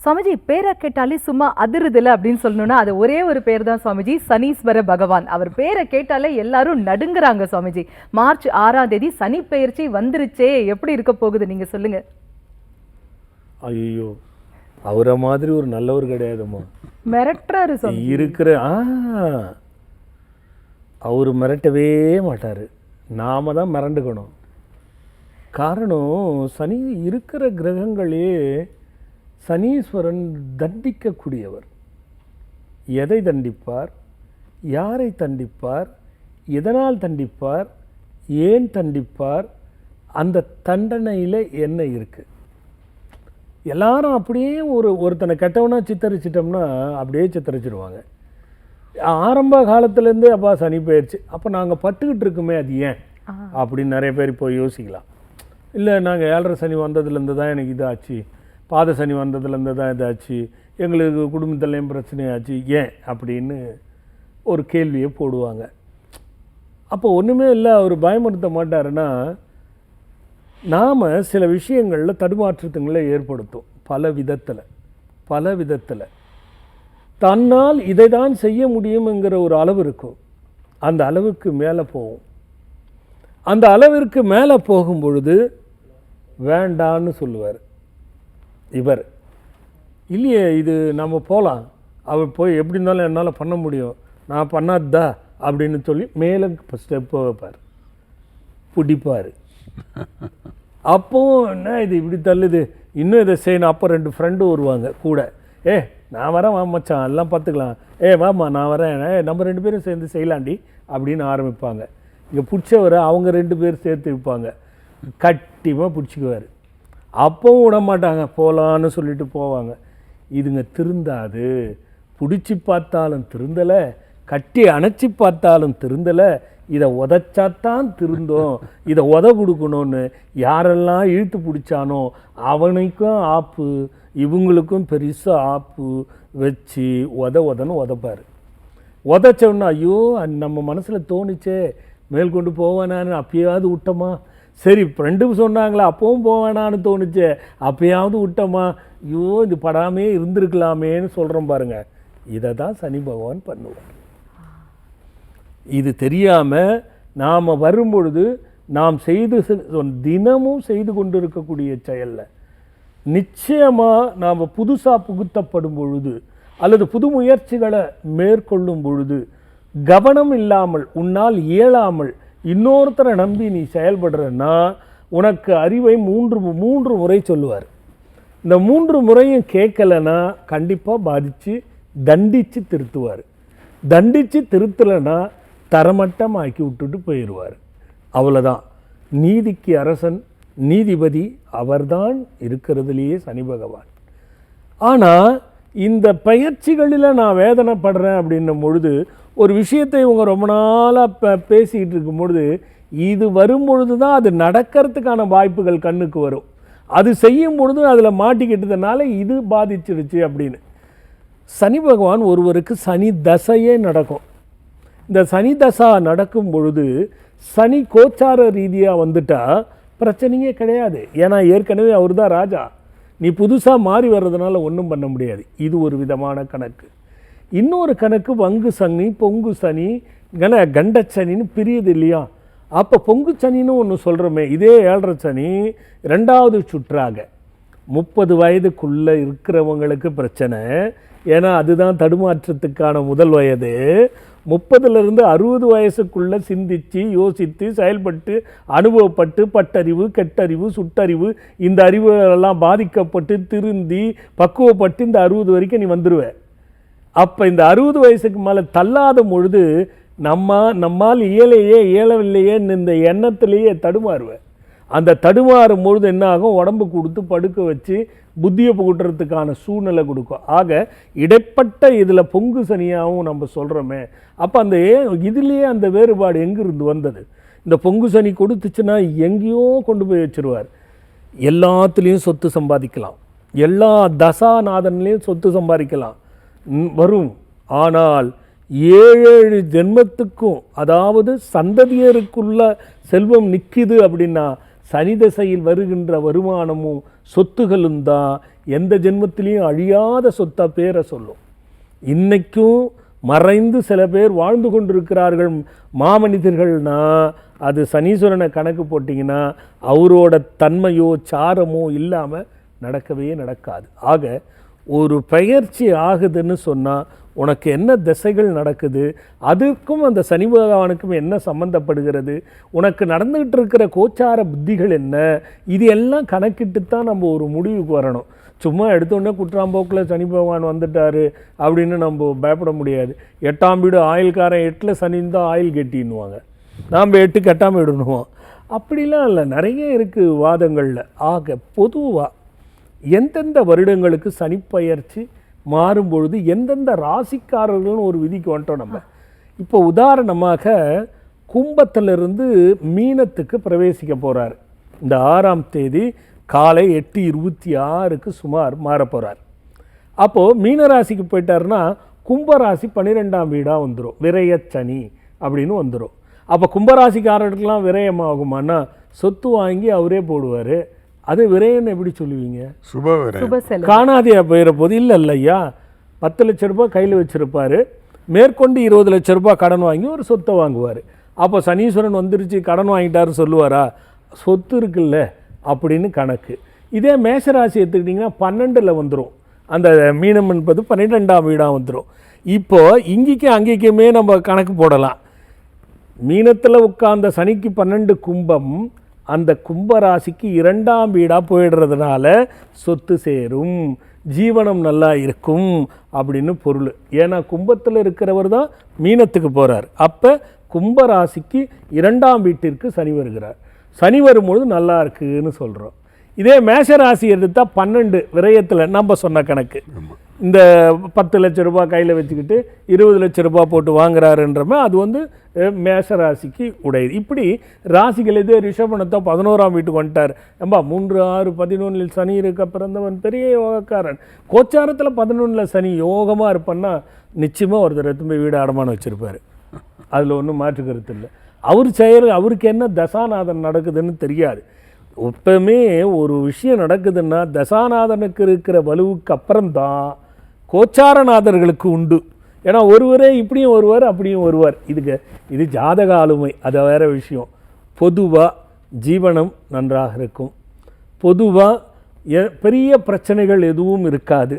சுவாமிஜி பேரை கேட்டாலே சும்மா அதிருதில்ல அப்படின்னு சொல்லணும்னா அது ஒரே ஒரு பேர் தான் சுவாமிஜி, சனீஸ்வர பகவான். அவர் பேரை கேட்டாலே எல்லாரும் நடுங்குறாங்க சுவாமிஜி. மார்ச் 6ஆம் தேதி சனி பெயர்ச்சி வந்துருச்சே, எப்படி இருக்க போகுது நீங்க சொல்லுங்க. ஐயோ, அவரை மாதிரி ஒரு நல்லவர் கிடையாதுமா. மிரட்டுறாரு இருக்கிற அவர் மிரட்டவே மாட்டார், நாம தான் மிரண்டுக்கணும். காரணம் சனி இருக்கிற கிரகங்களே சனீஸ்வரன் தண்டிக்கக்கூடியவர். எதை தண்டிப்பார், யாரை தண்டிப்பார், எதனால் தண்டிப்பார், ஏன் தண்டிப்பார், அந்த தண்டனையில் என்ன இருக்குது. எல்லாரும் அப்படியே ஒருத்தனை கெட்டவனா சித்தரிச்சிட்டோம்னா அப்படியே சித்தரிச்சிடுவாங்க. ஆரம்ப காலத்துலேருந்தே அப்பா சனி போயிடுச்சு, அப்போ நாங்கள் பட்டுக்கிட்டு இருக்குமே அது ஏன் அப்படின்னு நிறைய பேர் இப்போ யோசிக்கலாம். இல்லை நாங்கள் 7.5 சனி வந்ததுலேருந்து தான் எனக்கு இதாச்சு, பாத சனி வந்ததுலேருந்து தான் இதாச்சு, எங்களுக்கு குடும்பத்துலேயும் பிரச்சனையாச்சு ஏன் அப்படின்னு ஒரு கேள்வியை போடுவாங்க. அப்போ ஒன்றுமே இல்லை, அவர் பயமுறுத்த மாட்டாருன்னா நாம் சில விஷயங்களில் தடுமாற்றத்துங்களை ஏற்படுத்தும். பல விதத்தில் தன்னால் இதை தான் செய்ய முடியுங்கிற ஒரு அளவு இருக்கும், அந்த அளவுக்கு மேலே போகும். அந்த அளவிற்கு மேலே போகும் பொழுது வேண்டான்னு சொல்லுவார் இவர். இல்லையே இது நம்ம போகலாம், அவர் போய் எப்படி இருந்தாலும் என்னால் பண்ண முடியும், நான் பண்ணாதா அப்படின்னு சொல்லி மேலே ஸ்டெப்பு வைப்பார், பிடிப்பார். அப்போவும் என்ன இது இப்படி தள்ளுது, இன்னும் இதை செய்யணும். அப்போ 2 ஃப்ரெண்டு வருவாங்க கூட, நான் வரேன் வா மச்சான் எல்லாம் பார்த்துக்கலாம், வாம்மா நான் வரேன், நம்ம 2 பேரும் சேர்ந்து செய்யலாண்டி அப்படின்னு ஆரம்பிப்பாங்க. இங்கே பிடிச்சவரை அவங்க 2 பேர் சேர்த்து வைப்பாங்க, கட்டிமாக பிடிச்சிக்குவார். அப்பவும் விட மாட்டாங்க, போகலான்னு சொல்லிட்டு போவாங்க. இதுங்க திருந்தாது, பிடிச்சி பார்த்தாலும் திருந்தலை, கட்டி அணைச்சி பார்த்தாலும் திருந்தலை, இதை உதச்சாத்தான் திருந்தோம், இதை உத கொடுக்கணும்னு யாரெல்லாம் இழுத்து பிடிச்சானோ அவனுக்கும் ஆப்பு, இவங்களுக்கும் பெருசாக ஆப்பு வச்சு உதன்னு உதப்பார். உதச்சோன்னா ஐயோ நம்ம மனசில் தோணிச்சே மேல் கொண்டு போவேனான்னு அப்பயாவது விட்டோமா, சரி ஃப்ரெண்டு சொன்னாங்களா அப்பவும் போவேனான்னு தோணுச்சே அப்பயாவது விட்டோமா, ஐயோ இது படாமே இருந்திருக்கலாமேன்னு சொல்கிறோம் பாருங்க. இதை தான் சனி பகவான் பண்ணுவார். இது தெரியாமல் நாம் வரும்பொழுது நாம் தினமும் செய்து கொண்டு இருக்கக்கூடிய செயலில் நிச்சயமாக நாம் புதுசாக புகுத்தப்படும் பொழுது அல்லது புது முயற்சிகளை மேற்கொள்ளும் பொழுது கவனம் இல்லாமல் உன்னால் இயலாமல் இன்னொருத்தரை நம்பி நீ செயல்படுறன்னா உனக்கு அறிவை மூன்று முறை சொல்லுவார். இந்த 3 முறையும் கேட்கலைன்னா கண்டிப்பாக பாதித்து தண்டித்து திருத்துவார். தண்டித்து திருத்தலைன்னா தரமட்டம் ஆக்கி விட்டுட்டு போயிடுவார். அவ்வளோதான். நீதிக்கு அரசன் நீதிபதி அவர்தான் இருக்கிறதுலையே சனி பகவான். ஆனால் இந்த பயிற்சிகளில் நான் வேதனைப்படுறேன் அப்படின்னும் பொழுது ஒரு விஷயத்தை இவங்க ரொம்ப நாளாக பேசிக்கிட்டு இருக்கும் பொழுது இது வரும்பொழுது தான் அது நடக்கிறதுக்கான வாய்ப்புகள் கண்ணுக்கு வரும். அது செய்யும் பொழுது அதில் மாட்டிக்கிட்டதுனால இது பாதிச்சிருச்சு அப்படின்னு. சனி பகவான் ஒருவருக்கு சனி தசையே நடக்கும். இந்த சனி தசா நடக்கும் பொழுது சனி கோச்சார ரீதியாக வந்துட்டால் பிரச்சனையே கிடையாது. ஏன்னா ஏற்கனவே அவர் தான் ராஜா, நீ புதுசாக மாறி வர்றதுனால ஒன்றும் பண்ண முடியாது. இது ஒரு விதமான கணக்கு. இன்னொரு கணக்கு வங்கு சனி பொங்கு சனி கண்ட சனின்னு பிரியுது இல்லையா. அப்போ பொங்கு சனின்னு ஒன்று சொல்கிறோமே, இதே 7.5 சனி 2வது சுற்றாக 30 வயதுக்குள்ளே இருக்கிறவங்களுக்கு பிரச்சனை. ஏன்னா அதுதான் தடுமாற்றத்துக்கான முதல் வயது. 30லேருந்து 60 வயசுக்குள்ளே சிந்தித்து யோசித்து செயல்பட்டு அனுபவப்பட்டு பட்டறிவு கெட்டறிவு சுட்டறிவு இந்த அறிவுகளெல்லாம் பாதிக்கப்பட்டு திருந்தி பக்குவப்பட்டு இந்த 60 வரைக்கும் நீ வந்துடுவ. அப்போ இந்த 60 வயசுக்கு மேலே தள்ளாத பொழுது நம்மால் இயலவில்லையே இந்த எண்ணத்திலேயே தடுமாறுவேன். அந்த தடுமாறும் பொழுது என்ன ஆகும், உடம்பு கொடுத்து படுக்க வச்சு புத்தியை புகுட்டுறதுக்கான சூழ்நிலை கொடுக்கும். ஆக இடைப்பட்ட இதில் பொங்கு சனியாகவும் நம்ம சொல்கிறோமே. அப்போ அந்த இதுலேயே அந்த வேறுபாடு எங்கிருந்து வந்தது? இந்த பொங்கு சனி கொடுத்துச்சுன்னா எங்கேயோ கொண்டு போய் வச்சுருவார். எல்லாத்துலேயும் சொத்து சம்பாதிக்கலாம், எல்லா தசாநாதன்லேயும் சொத்து சம்பாதிக்கலாம் வரும். ஆனால் 7 ஜென்மத்துக்கும் அதாவது சந்ததியருக்குள்ள செல்வம் நிற்கிது அப்படின்னா சனி தசையில் வருகின்ற வருமானமும் சொத்துகளும் தான் எந்த ஜென்மத்திலையும் அழியாத சொத்தா பேரை சொல்லும். இன்னைக்கும் மறைந்து சில பேர் வாழ்ந்து கொண்டிருக்கிறார்கள் மாமனிதர்கள்னா அது சனீஸ்வரனை கணக்கு போட்டிங்கன்னா அவரோட தன்மையோ சாரமோ இல்லாமல் நடக்கவே நடக்காது. ஆக ஒரு பெயர்ச்சி ஆகுதுன்னு சொன்னால் உனக்கு என்ன திசைகள் நடக்குது, அதுக்கும் அந்த சனி பகவானுக்கும் என்ன சம்மந்தப்படுகிறது, உனக்கு நடந்துக்கிட்டு இருக்கிற கோச்சார புத்திகள் என்ன, இது எல்லாம் கணக்கிட்டு தான் நம்ம ஒரு முடிவுக்கு வரணும். சும்மா எடுத்தோடனே குற்றாம்போக்கில் சனி பகவான் வந்துட்டார் அப்படின்னு நம்ம பயப்பட முடியாது. 8ஆம் வீடு ஆயில்காரன் 8ல் சனின்னு தான் ஆயில் கெட்டின்னுவாங்க, நாம் 8க்கு 8ஆம் வீடுன்னுவோம். அப்படிலாம் இல்லை, நிறைய இருக்குது வாதங்களில். ஆக பொதுவாக எந்தெந்த வருடங்களுக்கு சனிப்பெயர்ச்சி மாறும்பொழுது எந்தெந்த ராசிக்காரர்கள்னு ஒரு விதிக்கு வந்துட்டோம் நம்ம. இப்போ உதாரணமாக கும்பத்திலிருந்து மீனத்துக்கு பிரவேசிக்க போகிறார். இந்த 6ஆம் தேதி காலை 8:26க்கு சுமார் மாற போகிறார். அப்போது மீனராசிக்கு போயிட்டாருன்னா கும்பராசி 12ஆம் வீடாக வந்துடும், விரயச்சனி அப்படின்னு வந்துடும். அப்போ கும்பராசிக்காரர்களுக்கெல்லாம் விரயமாகுமானா சொத்து வாங்கி அவரே போடுவார். அது விரயன்னு எப்படி சொல்லுவீங்க? சுப காணாதையா போயிட போது இல்லை இல்லையா, 10 லட்ச ரூபாய் கையில் வச்சுருப்பார், மேற்கொண்டு 20 லட்ச ரூபாய் கடன் வாங்கி ஒரு சொத்தை வாங்குவார். அப்போ சனீஸ்வரன் வந்துருச்சு கடன் வாங்கிட்டாரு சொல்லுவாரா? சொத்து இருக்குல்ல அப்படின்னு கணக்கு. இதே மேஷராசி எடுத்துக்கிட்டிங்கன்னா 12ல் வந்துடும், அந்த மீனம் என்பது 12ஆம் வீடாக வந்துடும். இப்போது இங்கேக்கும் அங்கேக்குமே நம்ம கணக்கு போடலாம். மீனத்தில் உட்கார்ந்த சனிக்கு 12 கும்பம், அந்த கும்பராசிக்கு 2ஆம் வீடாக போயிடுறதுனால சொத்து சேரும், ஜீவனம் நல்லா இருக்கும் அப்படின்னு பொருள். ஏன்னா கும்பத்தில் இருக்கிறவர் தான் மீனத்துக்கு போகிறார். அப்போ கும்பராசிக்கு 2ஆம் வீட்டிற்கு சனி வருகிறார். சனி வரும்பொழுது நல்லா இருக்குன்னு சொல்கிறோம். இதே மேஷராசி எடுத்தால் 12 விரயத்தில் நம்ம சொன்ன கணக்கு. இந்த 10 லட்ச ரூபாய் கையில் வச்சுக்கிட்டு 20 லட்ச ரூபாய் போட்டு வாங்குறாருன்றமே அது வந்து மேஷராசிக்கு உடையது. இப்படி ராசிகள் இதே ரிஷபனத்தை 11ஆம் வீட்டுக்கு வந்துட்டார். ஏம்பா 3, 6, 11 சனி இருக்க பிறந்தவன் பெரிய யோகக்காரன். கோச்சாரத்தில் 11ல் சனி யோகமாக இருப்பன்னா நிச்சயமாக ஒருத்தர் எடுத்து போய் வீடு அடமானம் வச்சுருப்பார். அதில் ஒன்றும் மாற்று கருத்து இல்லை. அவருக்கு என்ன தசாநாதன் நடக்குதுன்னு தெரியாது. எப்பவுமே ஒரு விஷயம் நடக்குதுன்னா தசாநாதனுக்கு இருக்கிற வலுவுக்கு அப்புறம்தான் கோச்சாரநாதர்களுக்கு உண்டு. ஏன்னா ஒருவரே இப்படியும் வருவார் அப்படியும் வருவார். இது ஜாதக ஆளுமை, அது வேறு விஷயம். பொதுவாக ஜீவனம் நன்றாக இருக்கும், பொதுவாக பெரிய பிரச்சனைகள் எதுவும் இருக்காது.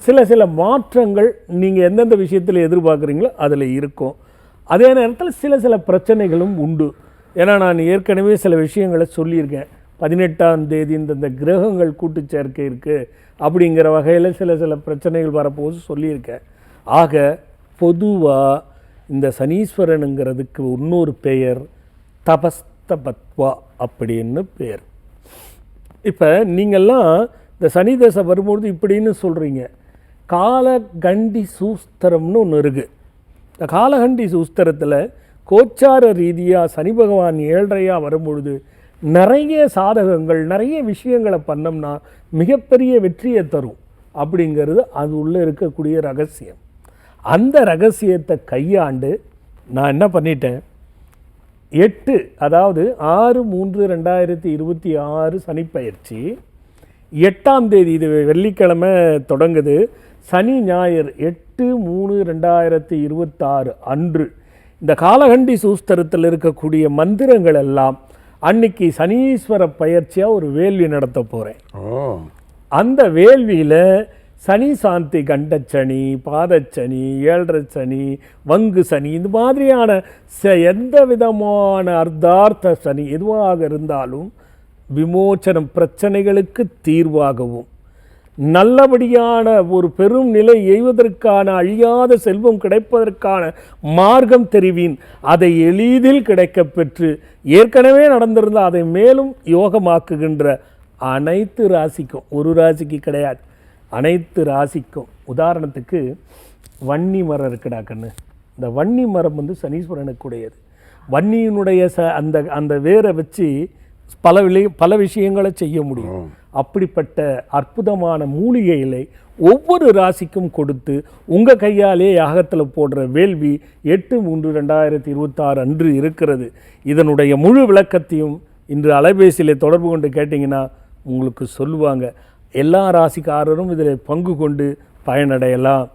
சில மாற்றங்கள் நீங்கள் எந்தெந்த விஷயத்தில் எதிர்பார்க்குறீங்களோ அதில் இருக்கும். அதே நேரத்தில் சில பிரச்சனைகளும் உண்டு. ஏன்னா நான் ஏற்கனவே சில விஷயங்களை சொல்லியிருக்கேன். 18ஆம் தேதி இந்த கிரகங்கள் கூட்டு சேர்க்கை இருக்குது அப்படிங்கிற வகையில் சில பிரச்சனைகள் வரப்போது சொல்லியிருக்கேன். ஆக பொதுவாக இந்த சனீஸ்வரனுங்கிறதுக்கு இன்னொரு பெயர் தபஸ்தபத்வா அப்படின்னு பேர். இப்போ நீங்கள்லாம் இந்த சனி தசை வரும்பொழுது இப்படின்னு சொல்கிறீங்க. காலகண்டி சூஸ்திரம்னு ஒன்று இருக்குது. இந்த காலகண்டி சூஸ்திரத்தில் கோச்சார ரீதியாக சனி பகவான் 7.5 வரும்பொழுது நிறைய சாதகங்கள் நிறைய விஷயங்களை பண்ணோம்னா மிகப்பெரிய வெற்றியை தரும் அப்படிங்கிறது அது உள்ளே இருக்கக்கூடிய ரகசியம். அந்த ரகசியத்தை கையாண்டு நான் என்ன பண்ணிட்டேன், 8 அதாவது 6/3/2026 சனிப்பெயர்ச்சி 8ஆம் தேதி, இது வெள்ளிக்கிழமை தொடங்குது. சனி ஞாயிறு 8/3/2026 அன்று இந்த காலகண்டி சூஸ்திரத்தில் இருக்கக்கூடிய மந்திரங்கள் எல்லாம் அன்னைக்கு சனீஸ்வர பயிற்சியாக ஒரு வேள்வி நடத்த போகிறேன். அந்த வேள்வியில் சனி சாந்தி, கண்டச்சனி, பாதச்சனி, 7.5 சனி, வங்கு சனி, இந்த மாதிரியான எந்த விதமான அர்த்தார்த்த சனி எதுவாக இருந்தாலும் விமோச்சனம், பிரச்சனைகளுக்கு தீர்வாகவும் நல்லபடியான ஒரு பெரும் நிலை எய்வதற்கான அழியாத செல்வம் கிடைப்பதற்கான மார்க்கம் தெரிவின். அதை எளிதில் கிடைக்கப் பெற்று ஏற்கனவே நடந்திருந்த அதை மேலும் யோகமாக்குகின்ற அனைத்து ராசிக்கும், ஒரு ராசிக்கு கிடையாது, அனைத்து ராசிக்கும். உதாரணத்துக்கு வன்னி மரம் இருக்குடா கண்ணு. இந்த வன்னி மரம் வந்து சனீஸ்வரனுக்கு உடையது. வன்னியினுடைய அந்த வேரை வச்சு பல விஷயங்களை செய்ய முடியும். அப்படிப்பட்ட அற்புதமான மூலிகைகளை ஒவ்வொரு ராசிக்கும் கொடுத்து உங்கள் கையாலே யாகத்தில் போடுற வேள்வி 8/3/2026 அன்று இருக்கிறது. இதனுடைய முழு விளக்கத்தையும் இன்று அலைபேசியில் தொடர்பு கொண்டு கேட்டிங்கன்னா உங்களுக்கு சொல்லுவாங்க. எல்லா ராசிக்காரரும் இதில் பங்கு கொண்டு பயனடையலாம்.